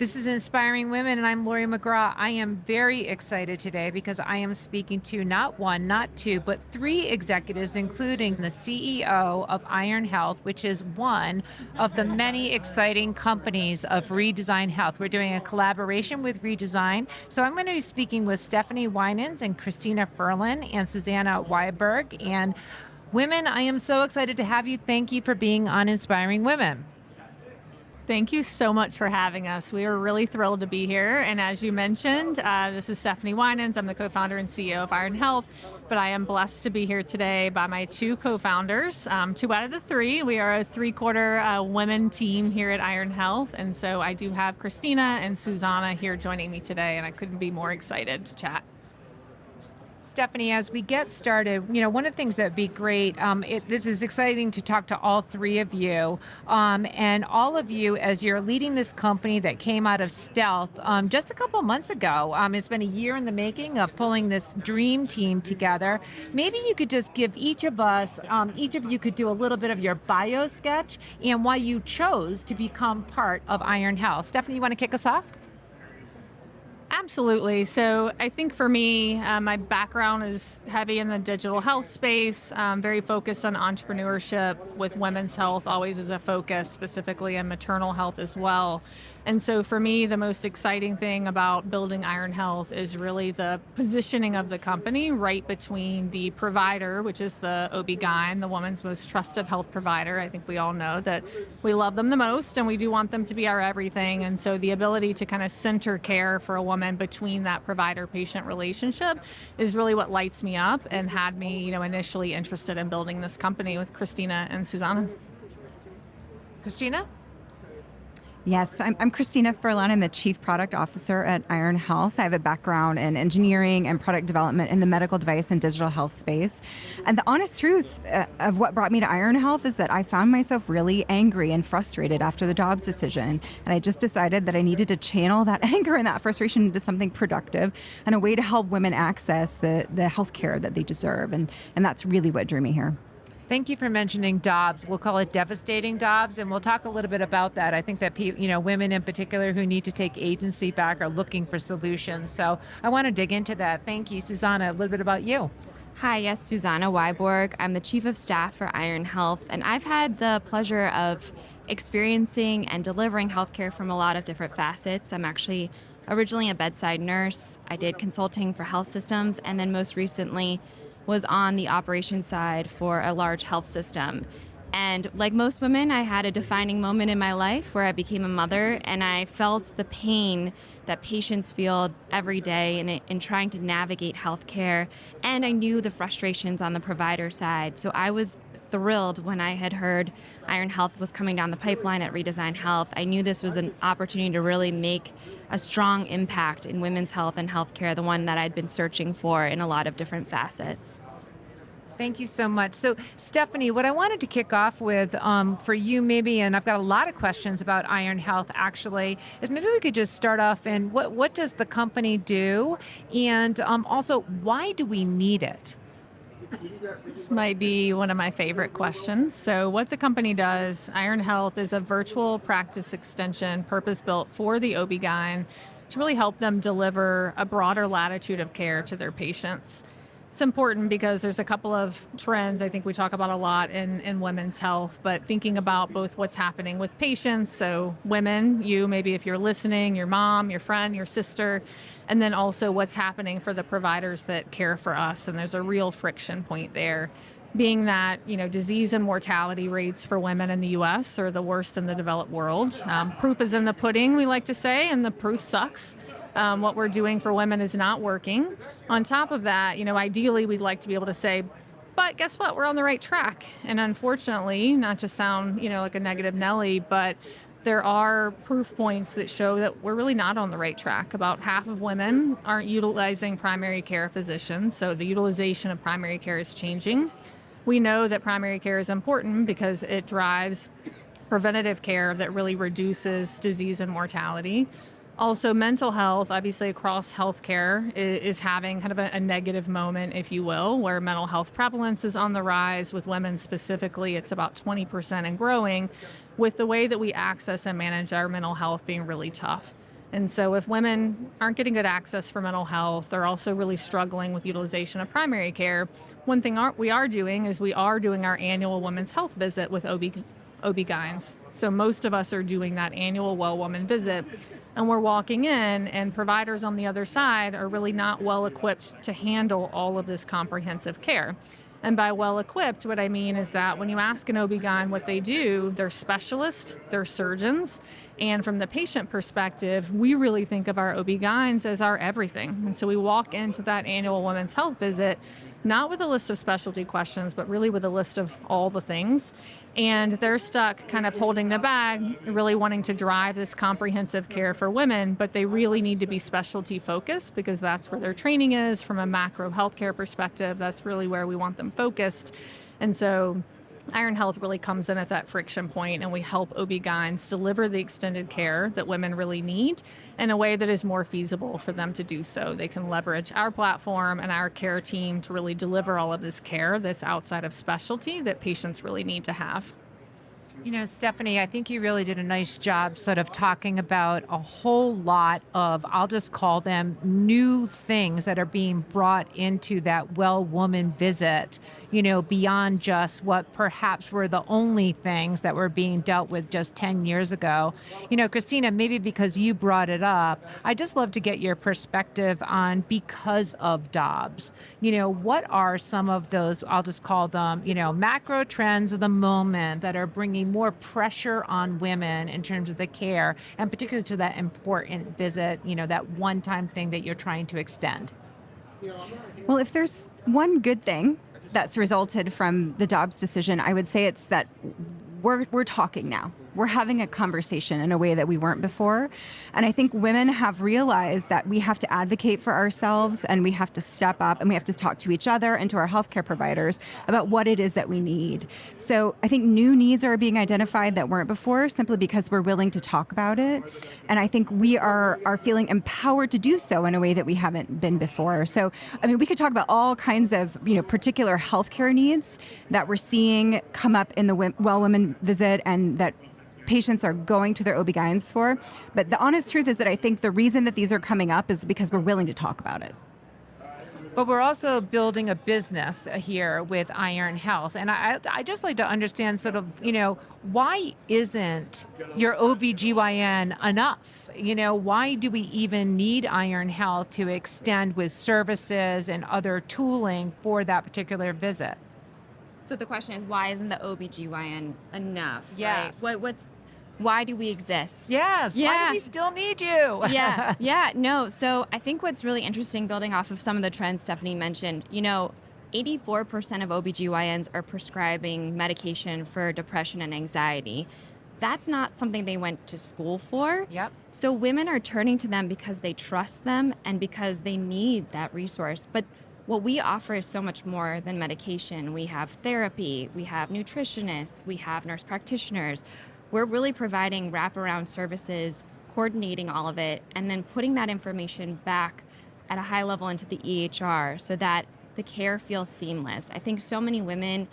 This is Inspiring Women, and I'm Laurie McGraw. I am very excited today because I am speaking to not one, not two, but three executives, including the CEO of Iron Health, which is one of the many exciting companies of Redesign Health. We're doing a collaboration with Redesign. So I'm going to be speaking with Stephanie Winans and Kristina Furlan and Susanna Wiborg. And women, I am so excited to have you. Thank you for being on Inspiring Women. Thank you so much for having us. We are really thrilled to be here. And as you mentioned, this is Stephanie Winans. I'm the co-founder and CEO of Iron Health, but I am blessed to be here today by my two co-founders, two out of the three. We are a three-quarter women team here at Iron Health. And so I do have Kristina and Susanna here joining me today, and I couldn't be more excited to chat. Stephanie, as we get started, one of the things that would be great, this is exciting to talk to all three of you, and all of you as you're leading this company that came out of stealth just a couple months ago. It's been a year in the making of pulling this dream team together. Maybe you could just give each of us, each of you could do a little bit of your bio sketch and why you chose to become part of Iron Health. Stephanie, you want to kick us off? Absolutely. So I think for me, my background is heavy in the digital health space, very focused on entrepreneurship with women's health, always as a focus, specifically in maternal health as well. And so for me, the most exciting thing about building Iron Health is really the positioning of the company right between the provider, which is the OBGYN, the woman's most trusted health provider. I think we all know that we love them the most and we do want them to be our everything. And so the ability to kind of center care for a woman between that provider-patient relationship is really what lights me up and had me, initially interested in building this company with Kristina and Susanna. Kristina? Yes, I'm Kristina Furlan. I'm the Chief Product Officer at Iron Health. I have a background in engineering and product development in the medical device and digital health space. And the honest truth of what brought me to Iron Health is that I found myself really angry and frustrated after the jobs decision. And I just decided that I needed to channel that anger and that frustration into something productive and a way to help women access the health care that they deserve. And that's really what drew me here. Thank you for mentioning DOBS. We'll call it devastating DOBS, and we'll talk a little bit about that. I think that women in particular who need to take agency back are looking for solutions. So I want to dig into that. Thank you. Susanna, a little bit about you. Hi, yes, Susanna Wiborg. I'm the Chief of Staff for Iron Health, and I've had the pleasure of experiencing and delivering healthcare from a lot of different facets. I'm actually originally a bedside nurse. I did consulting for health systems, and then most recently was on the operations side for a large health system. And like most women, I had a defining moment in my life where I became a mother, and I felt the pain that patients feel every day in trying to navigate healthcare. And I knew the frustrations on the provider side. So I was thrilled when I had heard Iron Health was coming down the pipeline at Redesign Health. I knew this was an opportunity to really make a strong impact in women's health and healthcare, the one that I'd been searching for in a lot of different facets. Thank you so much. So, Stephanie, what I wanted to kick off with for you maybe, and I've got a lot of questions about Iron Health actually, is maybe we could just start off and what does the company do? And also, why do we need it? This might be one of my favorite questions. So what the company does, Iron Health, is a virtual practice extension purpose-built for the OB-GYN to really help them deliver a broader latitude of care to their patients. It's important because there's a couple of trends I think we talk about a lot in women's health, but thinking about both what's happening with patients, so women, you maybe if you're listening, your mom, your friend, your sister, and then also what's happening for the providers that care for us. And there's a real friction point there, being that, disease and mortality rates for women in the U.S. are the worst in the developed world. Proof is in the pudding, we like to say, and the proof sucks. What we're doing for women is not working. On top of that, ideally we'd like to be able to say, but guess what? We're on the right track. And unfortunately, not to sound, like a negative Nelly, but there are proof points that show that we're really not on the right track. About half of women aren't utilizing primary care physicians, so the utilization of primary care is changing. We know that primary care is important because it drives preventative care that really reduces disease and mortality. Also, mental health, obviously across healthcare, is having kind of a negative moment, if you will, where mental health prevalence is on the rise. With women specifically, it's about 20% and growing, with the way that we access and manage our mental health being really tough. And so if women aren't getting good access for mental health, they're also really struggling with utilization of primary care. One thing we are doing is we are doing our annual women's health visit with OBGYNs. So most of us are doing that annual well woman visit, and we're walking in, and providers on the other side are really not well equipped to handle all of this comprehensive care. And by well equipped, what I mean is that when you ask an OB-GYN what they do, they're specialists, they're surgeons. And from the patient perspective, we really think of our OB-GYNs as our everything. And so we walk into that annual women's health visit, not with a list of specialty questions, but really with a list of all the things. And they're stuck kind of holding the bag, really wanting to drive this comprehensive care for women, but they really need to be specialty focused because that's where their training is from a macro healthcare perspective. That's really where we want them focused. And so Iron Health really comes in at that friction point, and we help OB-GYNs deliver the extended care that women really need in a way that is more feasible for them to do so. They can leverage our platform and our care team to really deliver all of this care that's outside of specialty that patients really need to have. You know, Stephanie, I think you really did a nice job sort of talking about a whole lot of, I'll just call them new things that are being brought into that well woman visit, you know, beyond just what perhaps were the only things that were being dealt with just 10 years ago. You know, Kristina, maybe because you brought it up, I'd just love to get your perspective on because of Dobbs. You know, what are some of those, I'll just call them, you know, macro trends of the moment that are bringing more pressure on women in terms of the care, and particularly to that important visit, you know, that one-time thing that you're trying to extend? Well, if there's one good thing that's resulted from the Dobbs decision, I would say it's that we're talking now. We're having a conversation in a way that we weren't before. And I think women have realized that we have to advocate for ourselves, and we have to step up, and we have to talk to each other and to our healthcare providers about what it is that we need. So I think new needs are being identified that weren't before simply because we're willing to talk about it. And I think we are feeling empowered to do so in a way that we haven't been before. So, I mean, we could talk about all kinds of, you know, particular healthcare needs that we're seeing come up in the well women visit and that patients are going to their OB-GYNs for. But the honest truth is that I think the reason that these are coming up is because we're willing to talk about it. But we're also building a business here with Iron Health. And I just like to understand sort of, you know, why isn't your OBGYN enough? You know, why do we even need Iron Health to extend with services and other tooling for that particular visit? So the question is, why isn't the OBGYN enough? Yes. Right? Why do we exist? Yes. Yeah. Why do we still need you? No. So I think what's really interesting, building off of some of the trends Stephanie mentioned, you know, 84% of OBGYNs are prescribing medication for depression and anxiety. That's not something they went to school for. Yep. So women are turning to them because they trust them and because they need that resource. But what we offer is so much more than medication. We have therapy, we have nutritionists, we have nurse practitioners. We're really providing wraparound services, coordinating all of it, and then putting that information back at a high level into the EHR so that the care feels seamless. I think so many women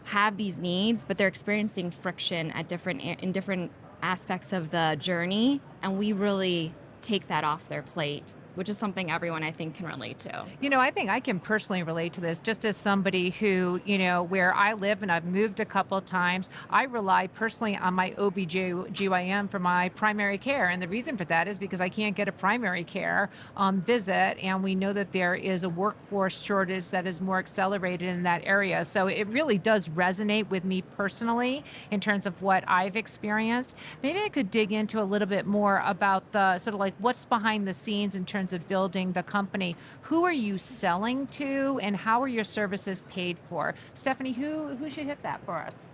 have these needs, but they're experiencing friction at in different aspects of the journey, and we really take that off their plate, which is something everyone, I think, can relate to. You know, I think I can personally relate to this just as somebody who, you know, where I live and I've moved a couple of times, I rely personally on my OBGYN for my primary care. And the reason for that is because I can't get a primary care visit. And we know that there is a workforce shortage that is more accelerated in that area. So it really does resonate with me personally in terms of what I've experienced. Maybe I could dig into a little bit more about the sort of like what's behind the scenes in terms of building the company. Who are you selling to, and how are your services paid for? Stephanie, who should hit that for us?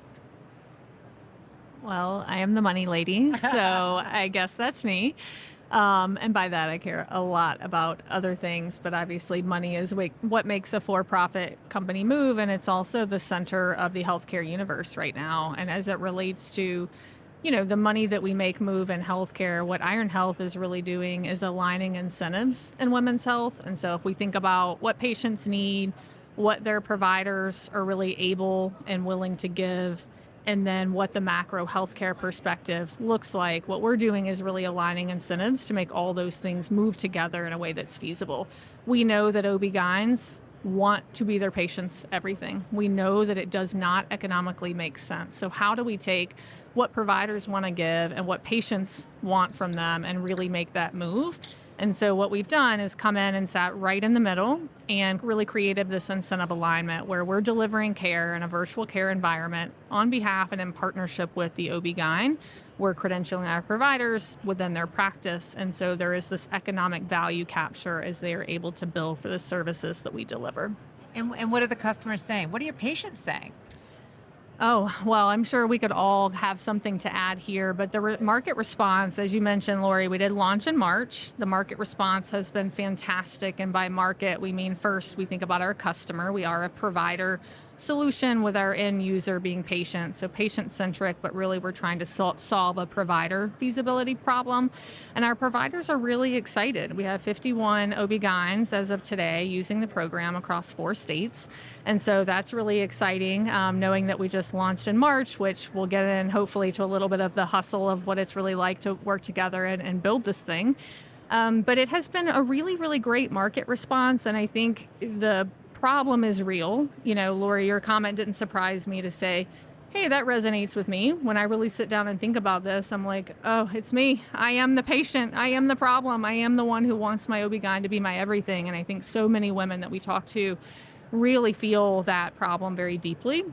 Well, I am the money lady, so I guess that's me. And by that, I care a lot about other things, but obviously money is what makes a for-profit company move, and it's also the center of the healthcare universe right now. And as it relates to, you know, the money that we make move in healthcare, what Iron Health is really doing is aligning incentives in women's health. And so if we think about what patients need, what their providers are really able and willing to give, and then what the macro healthcare perspective looks like. What we're doing is really aligning incentives to make all those things move together in a way that's feasible. We know that OB-GYNs want to be their patients' everything. We know that it does not economically make sense. So how do we take what providers want to give and what patients want from them and really make that move? And so what we've done is come in and sat right in the middle and really created this incentive alignment where we're delivering care in a virtual care environment on behalf and in partnership with the OB-GYN. We're credentialing our providers within their practice. And so there is this economic value capture as they are able to bill for the services that we deliver. And what are the customers saying? What are your patients saying? Oh, well, I'm sure we could all have something to add here, but the market response, as you mentioned, Laurie, we did launch in March. The market response has been fantastic. And by market, we mean first, we think about our customer. We are a provider solution with our end user being patients. So patient-centric, but really we're trying to solve a provider feasibility problem. And our providers are really excited. We have 51 OB-GYNs as of today using the program across 4 states. And so that's really exciting, knowing that we just launched in March, which we'll get in hopefully to a little bit of the hustle of what it's really like to work together and build this thing. But it has been a really, really great market response. And I think the problem is real. You know, Laurie, your comment didn't surprise me to say, hey, that resonates with me. When I really sit down and think about this, I'm like, oh, it's me. I am the patient. I am the problem. I am the one who wants my OB-GYN to be my everything. And I think so many women that we talk to really feel that problem very deeply.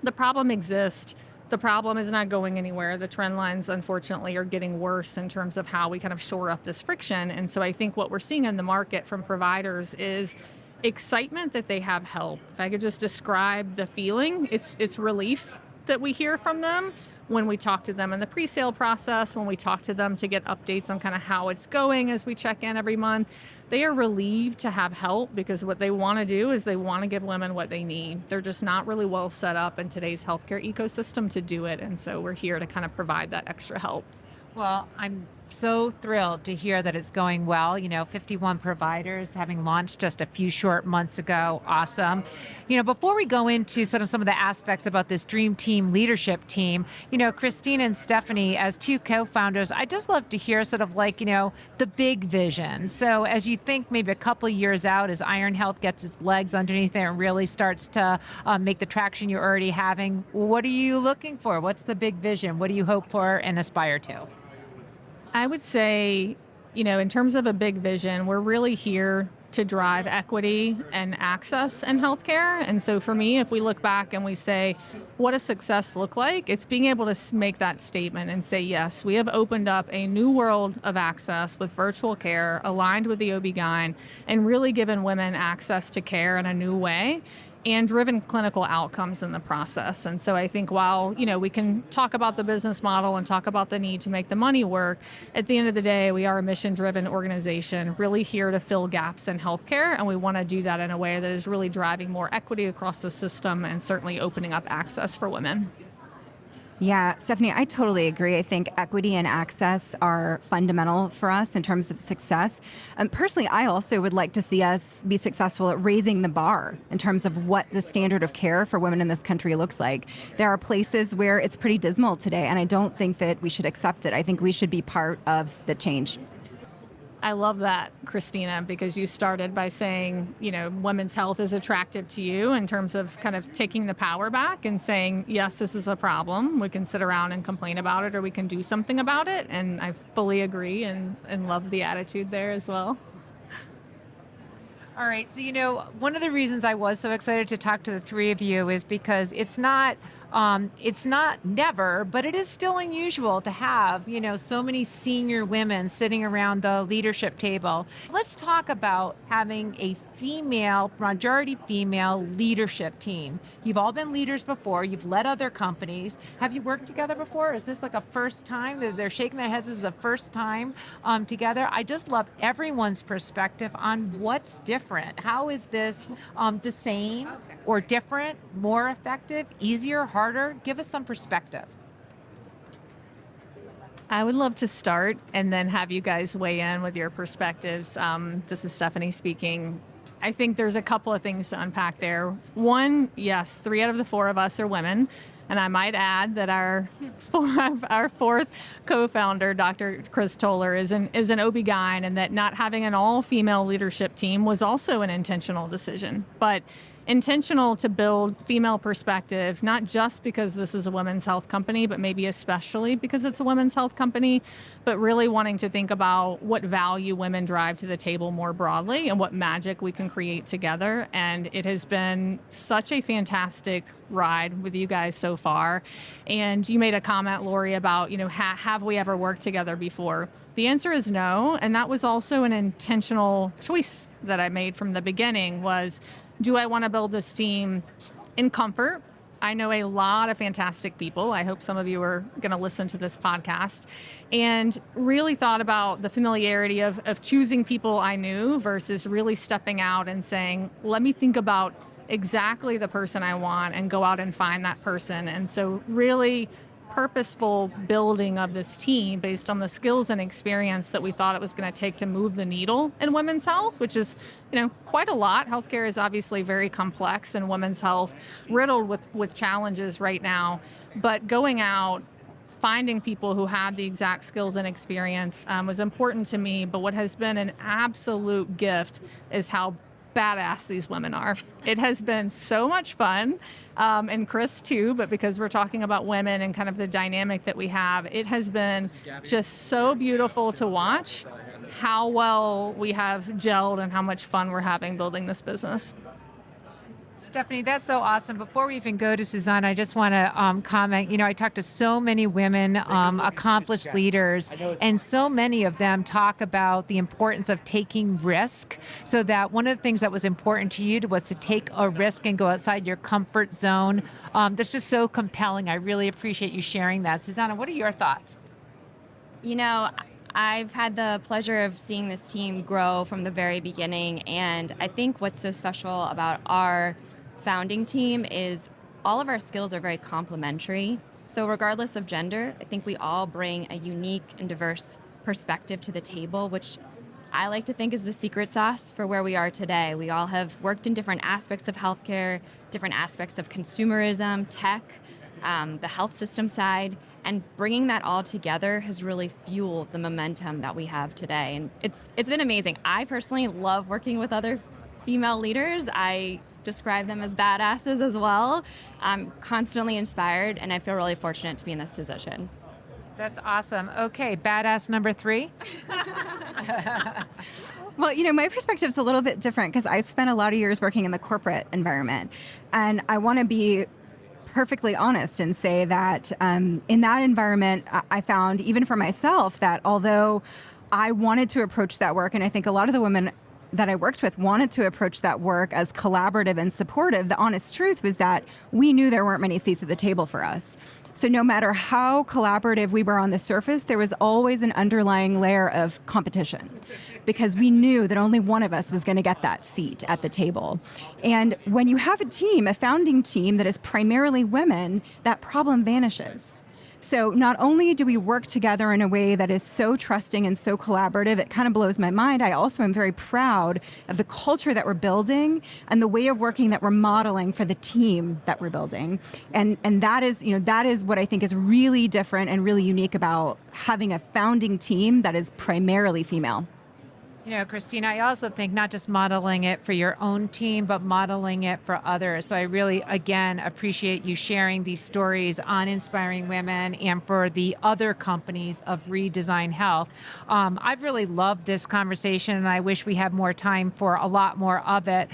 The problem exists. The problem is not going anywhere. The trend lines, unfortunately, are getting worse in terms of how we kind of shore up this friction. And so I think what we're seeing in the market from providers is excitement that they have help. If I could just describe the feeling, it's relief that we hear from them when we talk to them in the pre-sale process, when we talk to them to get updates on kind of how it's going as we check in every month. They are relieved to have help because what they want to do is they want to give women what they need. They're just not really well set up in today's healthcare ecosystem to do it. And so we're here to kind of provide that extra help. Well, I'm so thrilled to hear that it's going well. 51 providers having launched just a few short months ago. Awesome. Before we go into sort of some of the aspects about this dream team leadership team, Kristina and Stephanie, as 2 co-founders, I'd just love to hear sort of like, the big vision. So as you think maybe a couple of years out, as Iron Health gets its legs underneath it and really starts to make the traction you're already having, what are you looking for? What's the big vision? What do you hope for and aspire to? I would say, in terms of a big vision, we're really here to drive equity and access in healthcare. And so for me, if we look back and we say, what does success look like? It's being able to make that statement and say, yes, we have opened up a new world of access with virtual care aligned with the OB-GYN and really given women access to care in a new way and driven clinical outcomes in the process. And so I think while, we can talk about the business model and talk about the need to make the money work, at the end of the day, we are a mission-driven organization, really here to fill gaps in healthcare. And we want to do that in a way that is really driving more equity across the system and certainly opening up access for women. Yeah, Stephanie, I totally agree. I think equity and access are fundamental for us in terms of success. Personally, I also would like to see us be successful at raising the bar in terms of what the standard of care for women in this country looks like. There are places where it's pretty dismal today, and I don't think that we should accept it. I think we should be part of the change. I love that, Kristina, because you started by saying, women's health is attractive to you in terms of kind of taking the power back and saying, yes, this is a problem. We can sit around and complain about it or we can do something about it. And I fully agree and love the attitude there as well. All right. So, one of the reasons I was so excited to talk to the 3 of you is because it's not never, but it is still unusual to have, so many senior women sitting around the leadership table. Let's talk about having a majority female leadership team. You've all been leaders before. You've led other companies. Have you worked together before? Is this like a first time? They're shaking their heads. This is the first time together. I just love everyone's perspective on what's different. How is this the same or different, more effective, easier, harder? Give us some perspective. I would love to start and then have you guys weigh in with your perspectives. This is Stephanie speaking. I think there's a couple of things to unpack there. One, yes, 3 out of the 4 of us are women. And I might add that our fourth co-founder, Dr. Chris Toller, is an OB-GYN, and that not having an all-female leadership team was also an intentional decision. But intentional to build female perspective, not just because this is a women's health company, but maybe especially because it's a women's health company, but really wanting to think about what value women drive to the table more broadly and what magic we can create together. And it has been such a fantastic ride with you guys so far. And you made a comment, Laurie, about, have we ever worked together before? The answer is no. And that was also an intentional choice that I made from the beginning was, do I want to build this team in comfort? I know a lot of fantastic people. I hope some of you are going to listen to this podcast. And really thought about the familiarity of choosing people I knew versus really stepping out and saying, let me think about exactly the person I want and go out and find that person. And so really purposeful building of this team based on the skills and experience that we thought it was going to take to move the needle in women's health, which is, quite a lot. Healthcare is obviously very complex, and women's health riddled with challenges right now. But going out, finding people who had the exact skills and experience was important to me. But what has been an absolute gift is how badass these women are. It has been so much fun, and Chris too, but because we're talking about women and kind of the dynamic that we have, it has been just so beautiful to watch how well we have gelled and how much fun we're having building this business. Stephanie, that's so awesome. Before we even go to Susanna, I just want to comment. I talked to so many women, accomplished leaders, and so many of them talk about the importance of taking risk. So that one of the things that was important to you was to take a risk and go outside your comfort zone. That's just so compelling. I really appreciate you sharing that. Susanna, what are your thoughts? I've had the pleasure of seeing this team grow from the very beginning, and I think what's so special about our founding team is all of our skills are very complementary. So regardless of gender, I think we all bring a unique and diverse perspective to the table, which I like to think is the secret sauce for where we are today. We all have worked in different aspects of healthcare, different aspects of consumerism, tech, the health system side, and bringing that all together has really fueled the momentum that we have today. And it's been amazing. I personally love working with other female leaders. I describe them as badasses as well. I'm constantly inspired, and I feel really fortunate to be in this position. That's awesome. Okay, badass number 3. Well, my perspective's a little bit different because I spent a lot of years working in the corporate environment, and I want to be perfectly honest and say that in that environment, I found, even for myself, that although I wanted to approach that work, and I think a lot of the women that I worked with wanted to approach that work as collaborative and supportive, the honest truth was that we knew there weren't many seats at the table for us. So no matter how collaborative we were on the surface, there was always an underlying layer of competition because we knew that only one of us was going to get that seat at the table. And when you have a team, a founding team that is primarily women, that problem vanishes. So not only do we work together in a way that is so trusting and so collaborative, it kind of blows my mind. I also am very proud of the culture that we're building and the way of working that we're modeling for the team that we're building. And that is what I think is really different and really unique about having a founding team that is primarily female. Kristina, I also think not just modeling it for your own team, but modeling it for others. So I really, again, appreciate you sharing these stories on Inspiring Women and for the other companies of Redesign Health. I've really loved this conversation, and I wish we had more time for a lot more of it.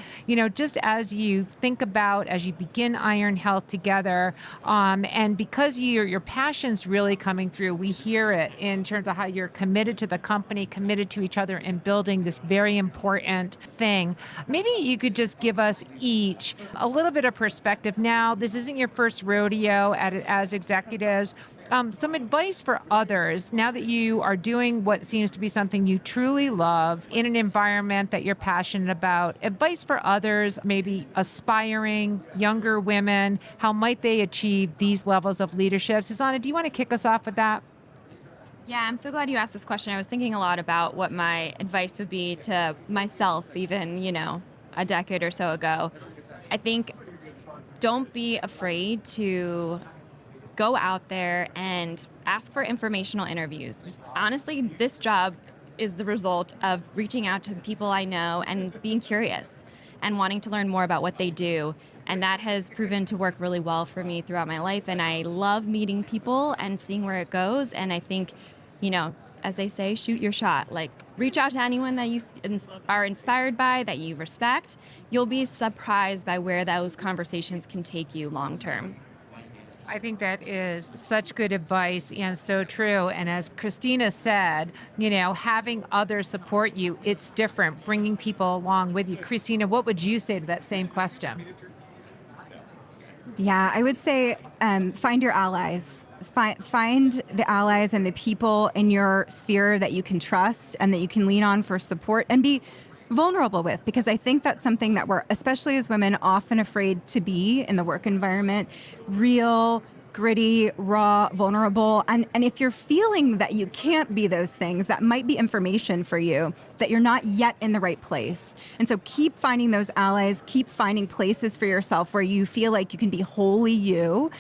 Just as you think about, as you begin Iron Health together, and because your passion's really coming through, we hear it in terms of how you're committed to the company, committed to each other, and building this very important thing. Maybe you could just give us each a little bit of perspective. Now, this isn't your first rodeo as executives. Some advice for others now that you are doing what seems to be something you truly love in an environment that you're passionate about. Advice for others, maybe aspiring younger women. How might they achieve these levels of leadership? Susanna, do you want to kick us off with that? Yeah, I'm so glad you asked this question. I was thinking a lot about what my advice would be to myself even, a decade or so ago. I think don't be afraid to go out there and ask for informational interviews. Honestly, this job is the result of reaching out to people I know and being curious and wanting to learn more about what they do. And that has proven to work really well for me throughout my life. And I love meeting people and seeing where it goes. And I think, as they say, shoot your shot. Like, reach out to anyone that you are inspired by, that you respect. You'll be surprised by where those conversations can take you long term. I think that is such good advice and so true. And as Kristina said, having others support you, it's different, bringing people along with you. Kristina, what would you say to that same question? Yeah, I would say find your allies. Find the allies and the people in your sphere that you can trust and that you can lean on for support and be vulnerable with, because I think that's something that we're, especially as women, often afraid to be in the work environment. Real, gritty, raw, vulnerable. And if you're feeling that you can't be those things, that might be information for you that you're not yet in the right place. And so keep finding those allies, keep finding places for yourself where you feel like you can be wholly you,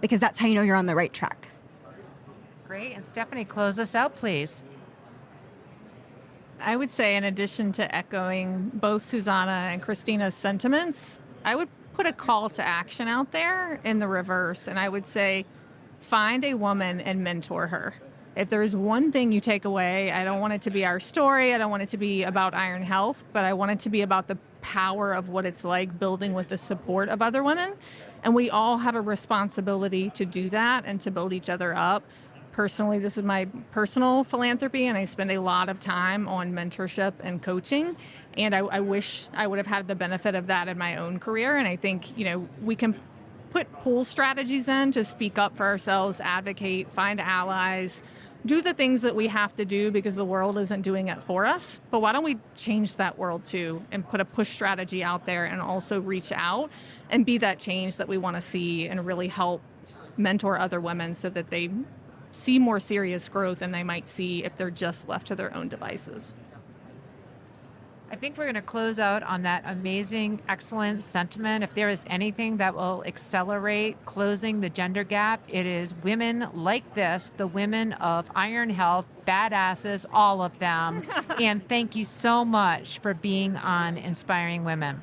because that's how you know you're on the right track. Great. And Stephanie, close us out, please. I would say, in addition to echoing both Susanna and Kristina's sentiments, I would put a call to action out there in the reverse. And I would say, find a woman and mentor her. If there is one thing you take away, I don't want it to be our story. I don't want it to be about Iron Health, but I want it to be about the power of what it's like building with the support of other women. And we all have a responsibility to do that and to build each other up. Personally, this is my personal philanthropy, and I spend a lot of time on mentorship and coaching. And I wish I would have had the benefit of that in my own career. And I think, we can put pull strategies in to speak up for ourselves, advocate, find allies, do the things that we have to do because the world isn't doing it for us. But why don't we change that world too and put a push strategy out there and also reach out and be that change that we want to see and really help mentor other women so that they see more serious growth than they might see if they're just left to their own devices. I think we're going to close out on that amazing, excellent sentiment. If there is anything that will accelerate closing the gender gap, it is women like this, the women of Iron Health, badasses, all of them. And thank you so much for being on Inspiring Women.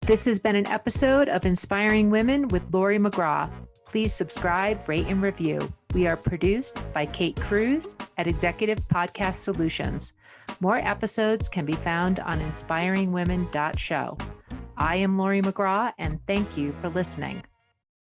This has been an episode of Inspiring Women with Laurie McGraw. Please subscribe, rate, and review. We are produced by Kate Cruz at Executive Podcast Solutions. More episodes can be found on inspiringwomen.show. I am Laurie McGraw, and thank you for listening.